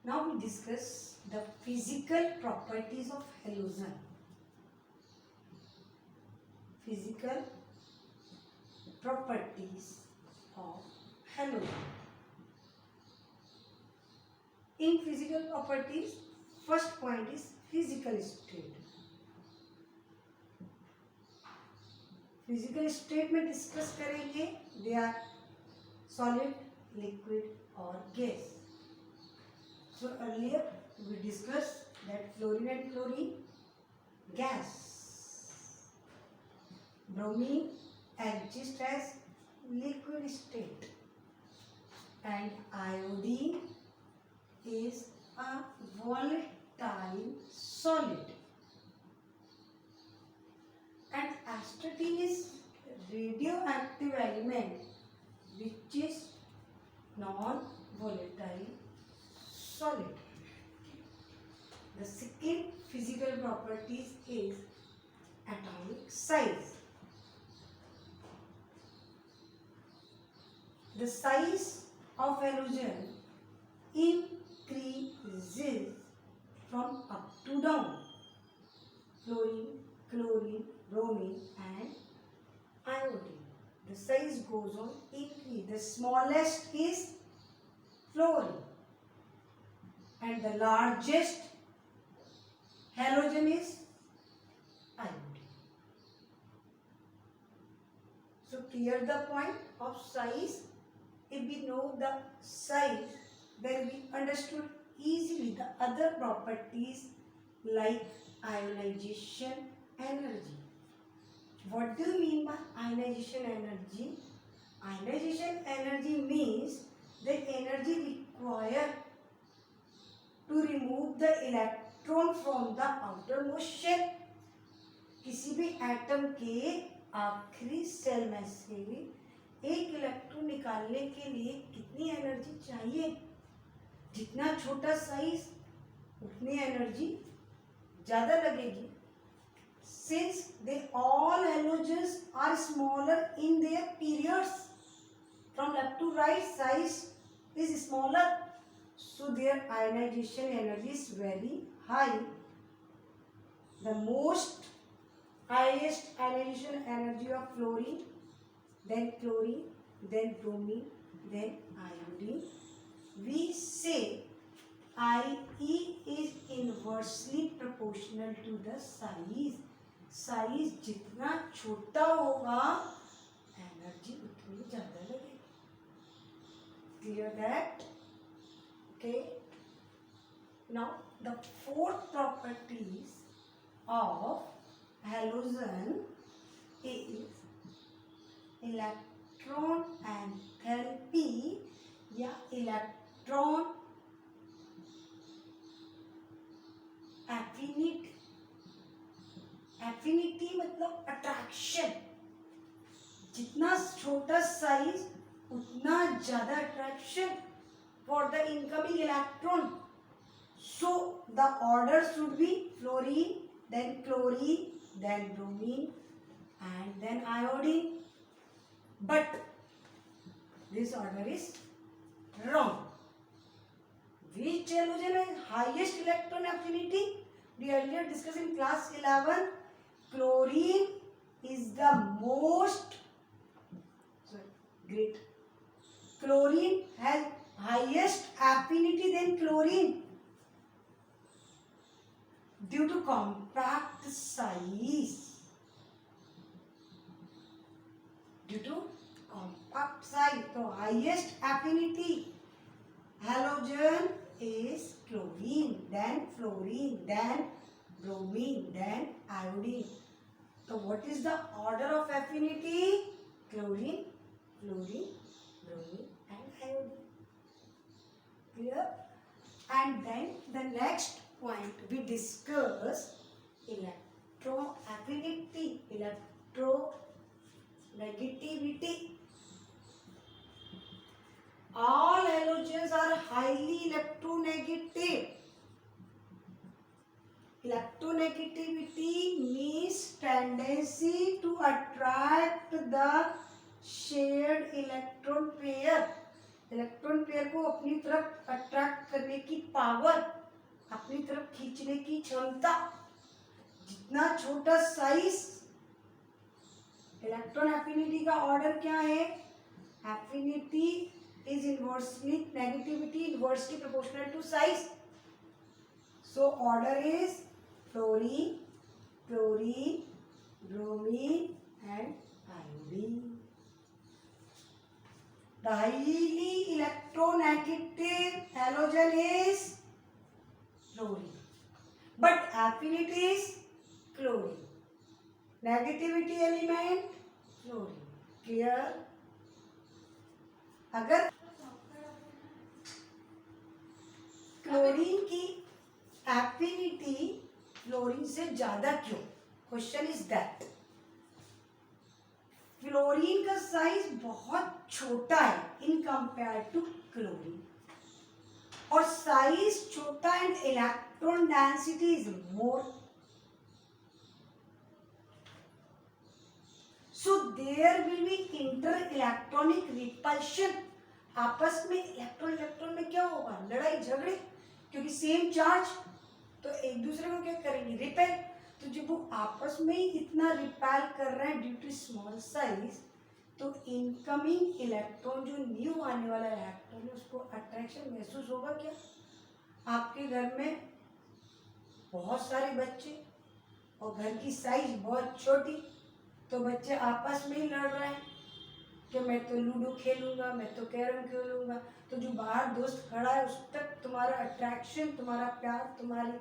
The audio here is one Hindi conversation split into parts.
Now we discuss the physical properties of halogen. Physical properties of halogen. In physical properties, first point is physical state. Physical state में डिस्कस करेंगे दे आर सॉलिड, लिक्विड और gas. So earlier we discussed that fluorine and chlorine gas. Bromine exists as liquid state and iodine is a volatile solid. And astatine is radioactive element which is non-volatile solid. The second physical properties is atomic size. The size of halogen increases from up to down. Fluorine, chlorine, bromine and iodine. The size goes on increase. The smallest is fluorine and the largest halogen is iodine. So clear the point of size. If we know the size, then we understood easily the other properties like ionization energy. What do you mean by ionization energy? Ionization energy means the energy required to remove the electron from the outermost shell. किसी भी एटम के आखिरी सेल में से एक इलेक्ट्रॉन निकालने के लिए कितनी एनर्जी चाहिए? जितना छोटा साइज उतनी एनर्जी ज़्यादा लगेगी. Since they all halogens are smaller in their periods, from left to right size is smaller, so their ionization energy is very high. The most highest ionization energy of fluorine, then chlorine, then bromine, then iodine. We say IE is inversely proportional to the size. Size जितना छोटा होगा एनर्जी उतनी ज्यादा लगेगी. Clear that? Okay. Now the fourth properties of halogen is electron enthalpy या इलेक्ट्रॉन एफिनिटी. एफिनिटी मतलब अट्रैक्शन. जितना छोटा साइज उतना ज्यादा attraction for the incoming electron. So the order should be fluorine, then chlorine, then bromine and then iodine. But this order is wrong. Which halogen has highest electron affinity? We earlier discussed in class 11. Chlorine is the most great. Chlorine has highest affinity than chlorine due to compact size. Due to compact size, so highest affinity halogen is chlorine, then fluorine, then bromine, then iodine. So what is the order of affinity? Chlorine, fluorine, bromine and iodine. Clear? And then the next point we discuss electroaffinity, electronegativity. All halogens are highly electronegative. Electronegativity means tendency to attract the shared electron pair. Electron pair को अपनी तरफ अट्रैक्ट करने की पावर, अपनी तरफ खींचने की क्षमता, जितना छोटा साइज, इलेक्ट्रॉन एफिनिटी का ऑर्डर क्या है? Affinity is inversely, negativity inversely proportional to size. So order is fluorine, chlorine, bromine and iodine. The highly electronegative halogen is fluorine, but affinity is chlorine. Negativity element fluorine. Clear? अगर क्लोरीन की एफिनिटी फ्लोरीन से ज्यादा क्यों? Question is that. फ्लोरीन का साइज बहुत छोटा है इन कंपेयर टू क्लोरीन, और साइज छोटा and electron density is more. So there will be inter electronic repulsion. आपस में इलेक्ट्रॉन में क्या होगा? लड़ाई झगड़े, क्योंकि सेम चार्ज, तो एक दूसरे को क्या करेंगे? रिपेल. तो जब वो आपस में ही इतना रिपेल कर रहे हैं ड्यू टू स्मॉल साइज, तो इनकमिंग इलेक्ट्रॉन, जो न्यू आने वाला इलेक्ट्रॉन है, उसको अट्रैक्शन महसूस होगा क्या? आपके घर में बहुत सारे बच्चे और घर की साइज बहुत छोटी, तो बच्चे आपस में ही लड़ रहे हैं कि मैं तो लूडो खेलूंगा, मैं तो कैरम खेलूंगा. तो जो बाहर दोस्त खड़ा है उस तक तुम्हारा अट्रैक्शन, तुम्हारा प्यार, तुम्हारी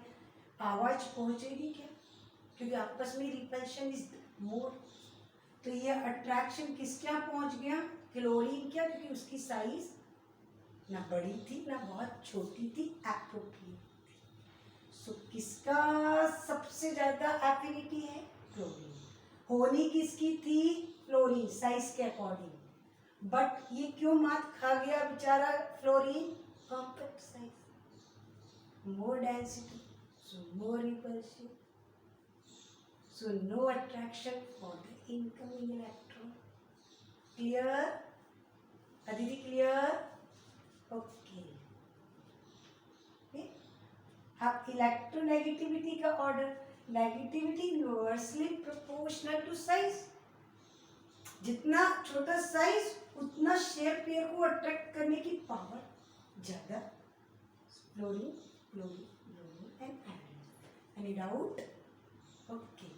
आवाज पहुंचेगी क्या? क्योंकि आपस में रिपल्शन इज मोर. तो ये अट्रैक्शन किसके यहाँ पहुंच गया? क्लोरीन क्या? क्योंकि उसकी साइज ना बड़ी थी ना बहुत छोटी थी, एप्रोप्रिएट. सो किसका सबसे ज्यादा एफिनिटी है? क्लोरीन. होनी किसकी थी? फ्लोरीन, साइज के अकॉर्डिंग. बट ये क्यों मात खा गया बेचारा fluorine? Compact size, more density, so more repulsion, so no attraction for the incoming electron. Clear? Aditi, clear? Okay. अब इलेक्ट्रोनेगेटिविटी का order. Negativity inversely proportional to size. जितना छोटा साइज उतना शेयर पेयर को अट्रैक्ट करने की पावर ज्यादा. Fluorine, chlorine, bromine and iodine. Any doubt? Okay.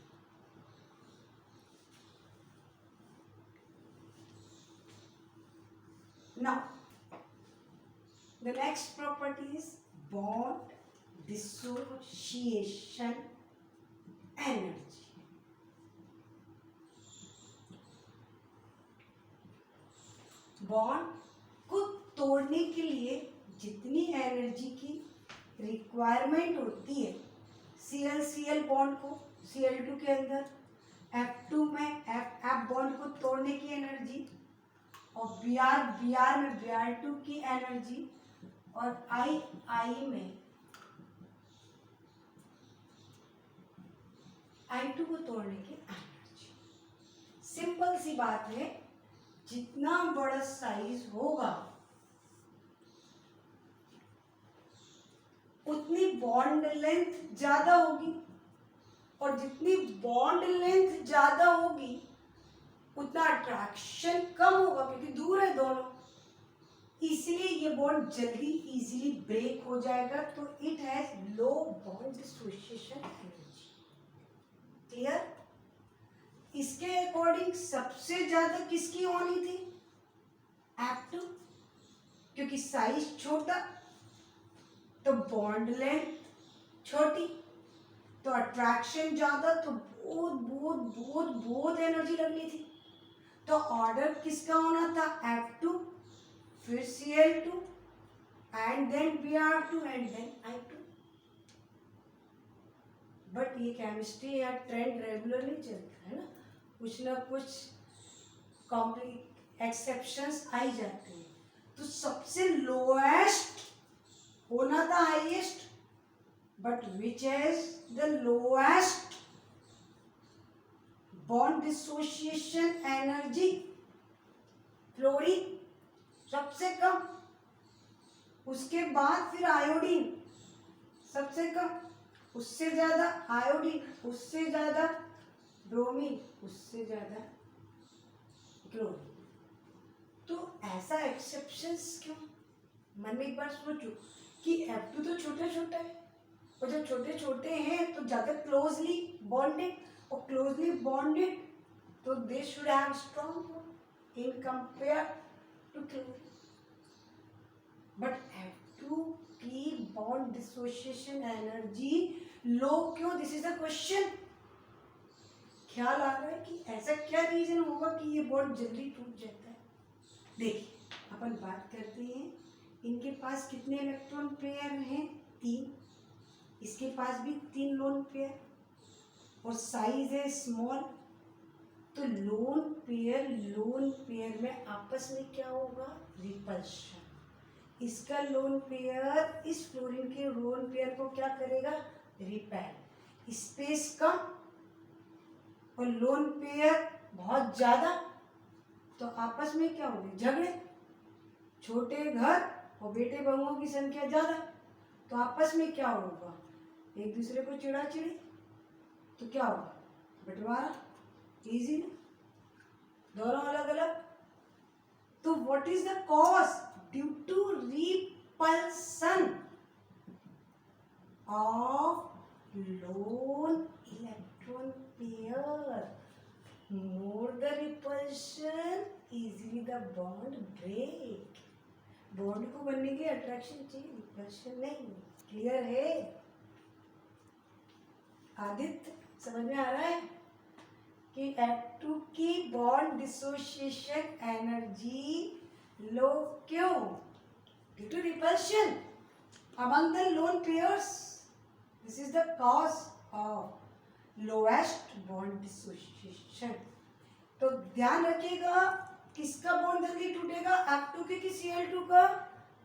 Now, the next property is bond dissociation energy. Bond को तोड़ने के लिए जितनी एनर्जी की रिक्वायरमेंट होती है, Cl बॉन्ड को Cl2 के अंदर, F2 में F बॉन्ड को तोड़ने की एनर्जी, और Br में Br2 की एनर्जी, और I में I2 को तोड़ने की एनर्जी. सिंपल सी बात है, जितना बड़ा साइज होगा उतनी बॉन्ड लेंथ ज्यादा होगी, और जितनी बॉन्ड लेंथ ज्यादा होगी उतना अट्रैक्शन कम होगा, क्योंकि दूर है दोनों. इसलिए ये बॉन्ड जल्दी इजीली ब्रेक हो जाएगा. तो it has low bond dissociation energy. Clear? इसके अकॉर्डिंग सबसे ज्यादा किसकी होनी थी? F2, क्योंकि साइज छोटा तो बॉन्ड लेंथ छोटी, तो अट्रैक्शन ज्यादा, तो बहुत बहुत बहुत बहुत एनर्जी लगनी थी. तो ऑर्डर किसका होना था? F2, फिर Cl2 and then Br2 and then I2. But ये केमिस्ट्री या ट्रेंड रेगुलर नहीं चलता है ना, कुछ ना कुछ एक्सेप्शंस आ ही जाते हैं. तो सबसे लोएस्ट होना था highest, but which is the lowest bond dissociation energy? Fluorine सबसे कम, उसके बाद फिर आयोडीन सबसे कम, उससे ज्यादा आयोडीन, उससे ज्यादा ब्रोमीन, उससे ज्यादा क्लोरीन। तो ऐसा एक्सेप्शंस क्यों? मन में एक बार सोचो कि F2 तो छोटा छोटा है, और जब छोटे छोटे हैं तो ज्यादा क्लोजली बॉन्डेड, और क्लोजली बॉन्डेड तो they should have strong bond in compare to chlorine. But F2 की बॉन्ड डिसोसिएशन एनर्जी लो क्यों? This is the question. ख्याल आ रहा है कि ऐसा क्या रीजन होगा कि ये बॉन्ड जल्दी टूट जाता है? देखिए, अपन बात करते हैं, इनके पास कितने इलेक्ट्रॉन पेयर हैं? 3। इसके पास भी 3 लोन पेयर, और साइज है स्मॉल। तो लोन पेयर में आपस में क्या होगा? रिपल्शन। इसका लोन पेयर इस फ्लोरीन के लोन पेयर को क्या करेगा? रिपेल। स्पेस कम और लोन पेयर बहुत ज्यादा, तो आपस में क्या होंगे? झगड़े। छोटे घर और बेटे बहुओं की संख्या ज्यादा, तो आपस में क्या होगा? एक दूसरे को चिड़ा चिड़ी, तो क्या होगा? बंटवारा। इजी ना, दोनों अलग अलग। तो what is the cause? Due to repulsion of lone electron pair. More the repulsion, easily the bond break. Bond को बनने के लिए अट्रैक्शन चाहिए, रिपल्शन नहीं। क्लियर है आदित्य? समझ में आ रहा है कि F2 की बॉन्ड डिसोसिएशन एनर्जी लो क्यों? Due to repulsion among the lone pairs. This is the cause of lowest bond dissociation. तो ध्यान रखिएगा, किसका बॉन्ड जल्दी टूटेगा? F2 के कि Cl2 का?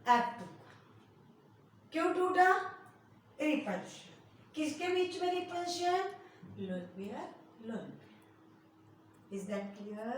F2 का। क्यों टूटा? रिपल्शन। किसके बीच में repulsion? Lone pair. Is that clear?